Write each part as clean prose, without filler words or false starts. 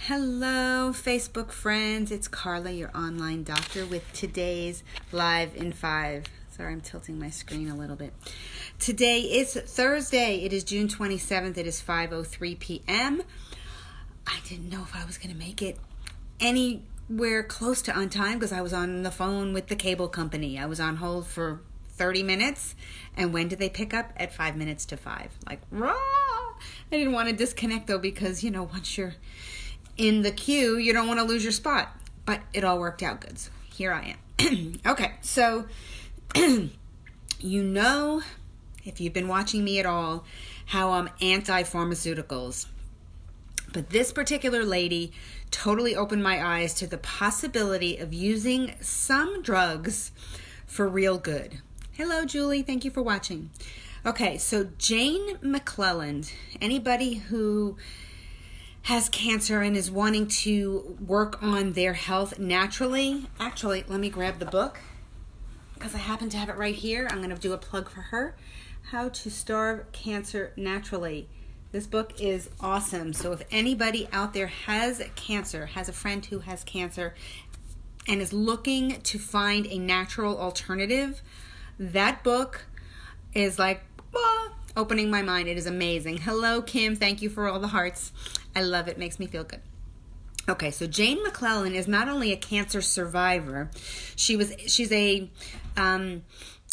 Hello, Facebook friends. It's Carla, your online doctor, with today's Live in 5. Sorry, I'm tilting my screen a little bit. Today is Thursday. It is June 27th. It is 5:03 p.m. I didn't know if I was going to make it anywhere close to on time because I was on the phone with the cable company. I was on hold for 30 minutes. And when did they pick up? At 5 minutes to 5. Like, raw! I didn't want to disconnect, though, because, once you're in the queue, you don't want to lose your spot. But it all worked out good. So here I am. Okay, so if you've been watching me at all, how I'm anti-pharmaceuticals. But this particular lady totally opened my eyes to the possibility of using some drugs for real good. Hello, Julie. Thank you for watching. Okay, so Jane McLelland, anybody who has cancer and is wanting to work on their health naturally. Actually, let me grab the book because I happen to have it right here. I'm going to do a plug for her. How to Starve Cancer Naturally. This book is awesome. So if anybody out there has cancer, has a friend who has cancer, and is looking to find a natural alternative, that book is like opening my mind. It is amazing. Hello, Kim. Thank you for all the hearts. I love it. Makes me feel good. Okay, so Jane McLelland is not only a cancer survivor, she's a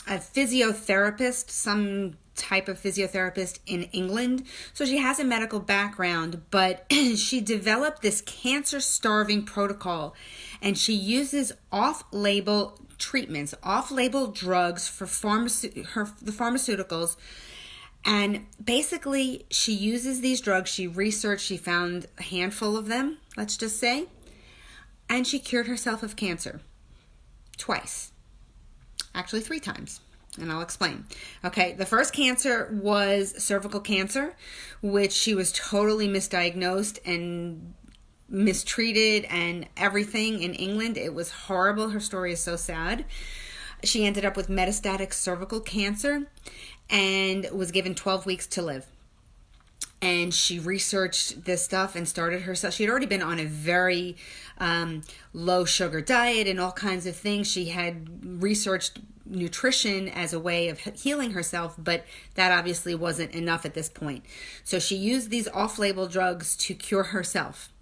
physiotherapist, some type of physiotherapist in England. So she has a medical background, but she developed this cancer-starving protocol, and she uses off-label treatments, off-label drugs for the pharmaceuticals. And basically, she uses these drugs. She researched, she found a handful of them, let's just say, and she cured herself of cancer twice. Actually, 3 times. And I'll explain. Okay, the first cancer was cervical cancer, which she was totally misdiagnosed and mistreated and everything in England. It was horrible. Her story is so sad. She ended up with metastatic cervical cancer and was given 12 weeks to live. And she researched this stuff and started herself. She had already been on a very low sugar diet and all kinds of things. She had researched nutrition as a way of healing herself, but that obviously wasn't enough at this point. So she used these off-label drugs to cure herself.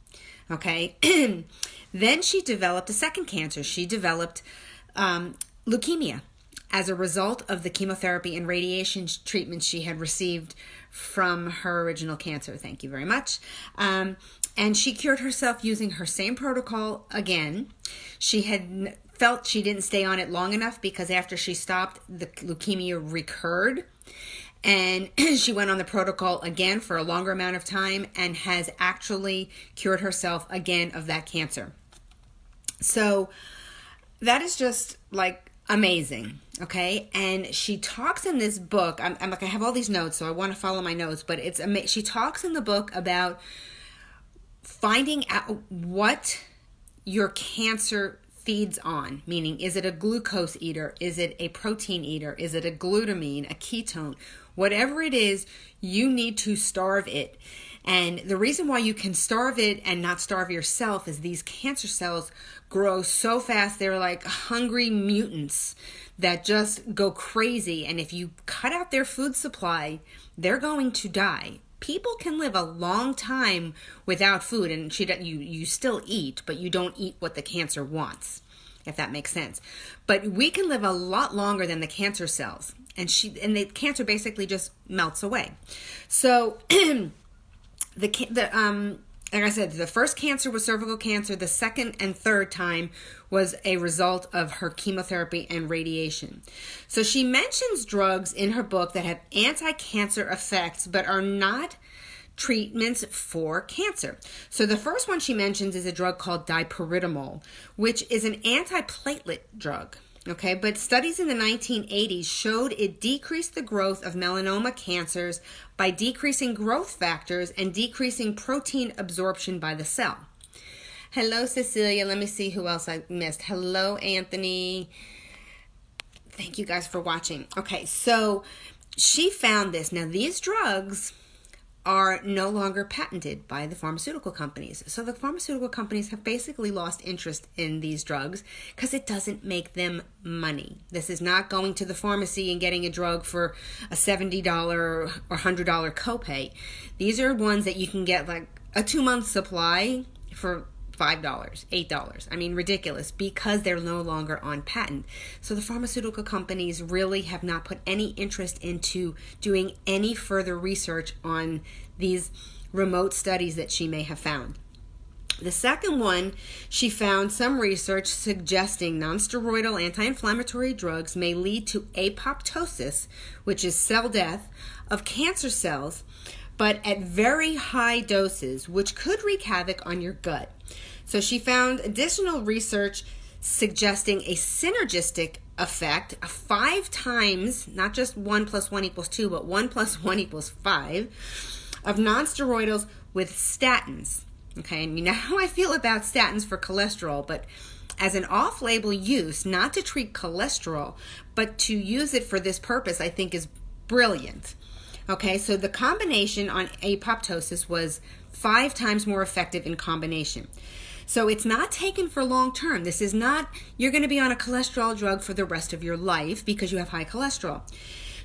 Okay. Then she developed a second cancer. She developed leukemia as a result of the chemotherapy and radiation treatments she had received from her original cancer. Thank you very much. And she cured herself using her same protocol again. She had felt she didn't stay on it long enough because after she stopped, the leukemia recurred. And she went on the protocol again for a longer amount of time and has actually cured herself again of that cancer. So that is just like amazing. Okay. And she talks in this book, I'm like, I have all these notes, so I want to follow my notes, but it's amazing. She talks in the book about finding out what your cancer feeds on, meaning is it a glucose eater? Is it a protein eater? Is it a glutamine, a ketone? Whatever it is, you need to starve it. And the reason why you can starve it and not starve yourself is these cancer cells grow so fast. They're like hungry mutants that just go crazy. And if you cut out their food supply, they're going to die. People can live a long time without food, and you still eat, but you don't eat what the cancer wants, if that makes sense. But we can live a lot longer than the cancer cells, and the cancer basically just melts away. So like I said, the first cancer was cervical cancer. The second and third time was a result of her chemotherapy and radiation. So she mentions drugs in her book that have anti-cancer effects but are not treatments for cancer. So the first one she mentions is a drug called dipyridamole, which is an antiplatelet drug. Okay, but studies in the 1980s showed it decreased the growth of melanoma cancers by decreasing growth factors and decreasing protein absorption by the cell. Hello, Cecilia. Let me see who else I missed. Hello, Anthony. Thank you guys for watching. Okay, so she found this. Now, these drugs are no longer patented by the pharmaceutical companies. So the pharmaceutical companies have basically lost interest in these drugs because it doesn't make them money. This is not going to the pharmacy and getting a drug for a $70 or $100 copay. These are ones that you can get like a 2-month supply for $5, $8. I mean, ridiculous, because they're no longer on patent. So the pharmaceutical companies really have not put any interest into doing any further research on these remote studies that she may have found. The second one, she found some research suggesting nonsteroidal anti-inflammatory drugs may lead to apoptosis, which is cell death, of cancer cells, but at very high doses, which could wreak havoc on your gut. So she found additional research suggesting a synergistic effect of 5 times, not just 1 + 1 = 2, but 1 + 1 = 5, of nonsteroidals with statins. Okay, and you know how I feel about statins for cholesterol, but as an off-label use, not to treat cholesterol, but to use it for this purpose, I think is brilliant. Okay, so the combination on apoptosis was 5 times more effective in combination. So it's not taken for long term. This is not, you're going to be on a cholesterol drug for the rest of your life because you have high cholesterol.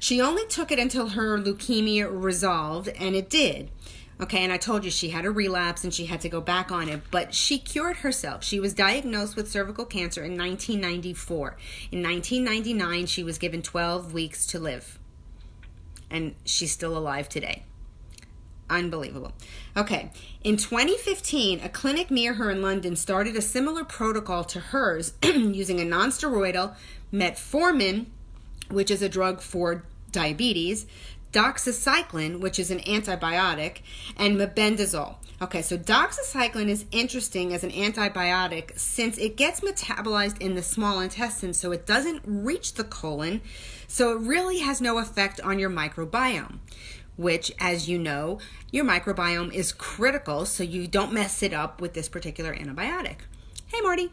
She only took it until her leukemia resolved, and it did. Okay, and I told you she had a relapse and she had to go back on it, but she cured herself. She was diagnosed with cervical cancer in 1994. In 1999, she was given 12 weeks to live. And she's still alive today. Unbelievable. Okay, in 2015, a clinic near her in London started a similar protocol to hers using a nonsteroidal, metformin, which is a drug for diabetes, doxycycline, which is an antibiotic, and mebendazole. Okay, so doxycycline is interesting as an antibiotic since it gets metabolized in the small intestine, so it doesn't reach the colon, so it really has no effect on your microbiome, which, as you know, your microbiome is critical, so you don't mess it up with this particular antibiotic. Hey, Marty.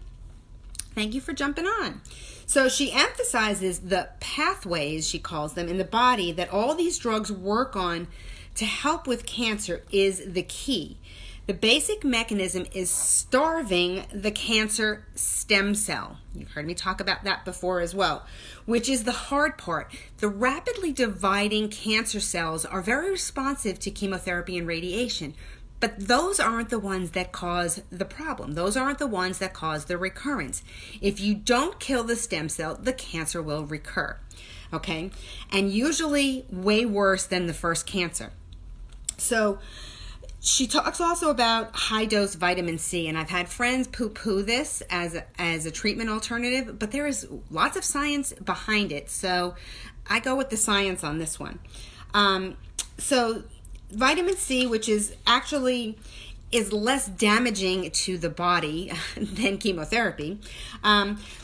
Thank you for jumping on. So she emphasizes the pathways, she calls them, in the body that all these drugs work on to help with cancer is the key. The basic mechanism is starving the cancer stem cell. You've heard me talk about that before as well, which is the hard part. The rapidly dividing cancer cells are very responsive to chemotherapy and radiation, but those aren't the ones that cause the problem. Those aren't the ones that cause the recurrence. If you don't kill the stem cell, the cancer will recur, okay? And usually way worse than the first cancer. So she talks also about high-dose vitamin C, and I've had friends poo-poo this as a treatment alternative, but there is lots of science behind it, so I go with the science on this one. So vitamin C, which is actually less damaging to the body than chemotherapy,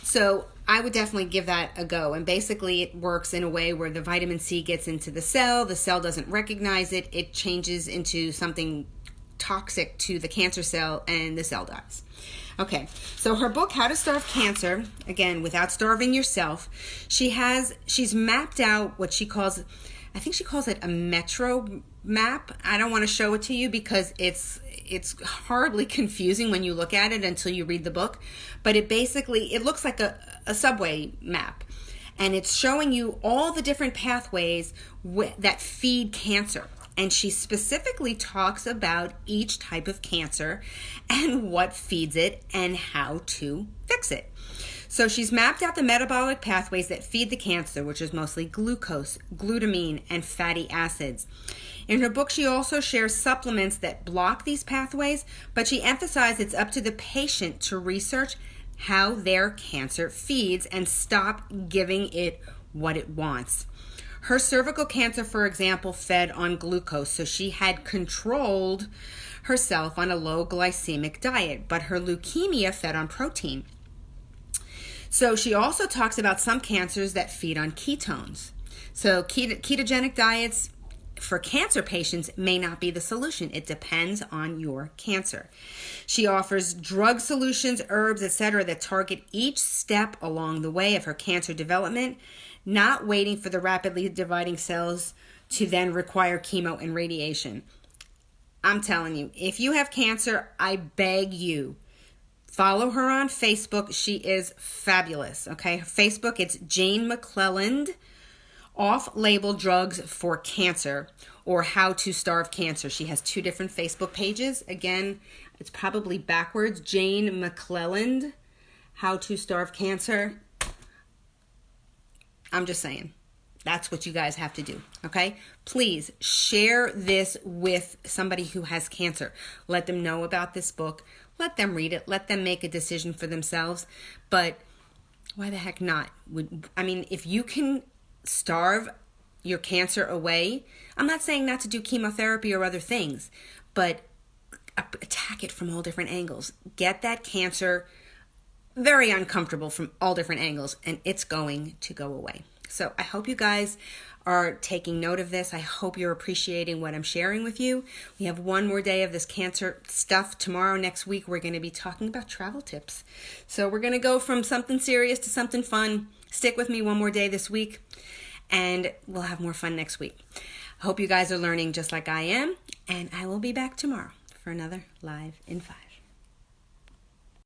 so I would definitely give that a go. And basically it works in a way where the vitamin C gets into the cell doesn't recognize it, it changes into something toxic to the cancer cell, and the cell dies. Okay, so her book, How to Starve Cancer, again, without starving yourself, she's mapped out what she calls, I think she calls it a metro map. I don't want to show it to you because it's horribly confusing when you look at it until you read the book, but it looks like a subway map, and it's showing you all the different pathways that feed cancer. And she specifically talks about each type of cancer and what feeds it and how to fix it. So she's mapped out the metabolic pathways that feed the cancer, which is mostly glucose, glutamine, and fatty acids. In her book, she also shares supplements that block these pathways, but she emphasized it's up to the patient to research how their cancer feeds and stop giving it what it wants. Her cervical cancer, for example, fed on glucose, so she had controlled herself on a low glycemic diet, but her leukemia fed on protein. So she also talks about some cancers that feed on ketones. So ketogenic diets for cancer patients may not be the solution. It depends on your cancer. She offers drug solutions, herbs, etc. that target each step along the way of her cancer development, not waiting for the rapidly dividing cells to then require chemo and radiation. I'm telling you, if you have cancer, I beg you, follow her on Facebook. She is fabulous. Okay, Facebook, it's Jane McLelland, Off-Label Drugs for Cancer, or How to Starve Cancer. She has 2 different Facebook pages. Again, it's probably backwards. Jane McLelland, How to Starve Cancer. I'm just saying. That's what you guys have to do, okay? Please share this with somebody who has cancer. Let them know about this book. Let them read it. Let them make a decision for themselves. But why the heck not? I mean, if you can starve your cancer away, I'm not saying not to do chemotherapy or other things, but attack it from all different angles. Get that cancer very uncomfortable from all different angles, and it's going to go away. So I hope you guys are taking note of this. I hope you're appreciating what I'm sharing with you. We have one more day of this cancer stuff. Tomorrow, next week, we're going to be talking about travel tips. So we're going to go from something serious to something fun. Stick with me one more day this week, and we'll have more fun next week. I hope you guys are learning just like I am, and I will be back tomorrow for another Live in 5.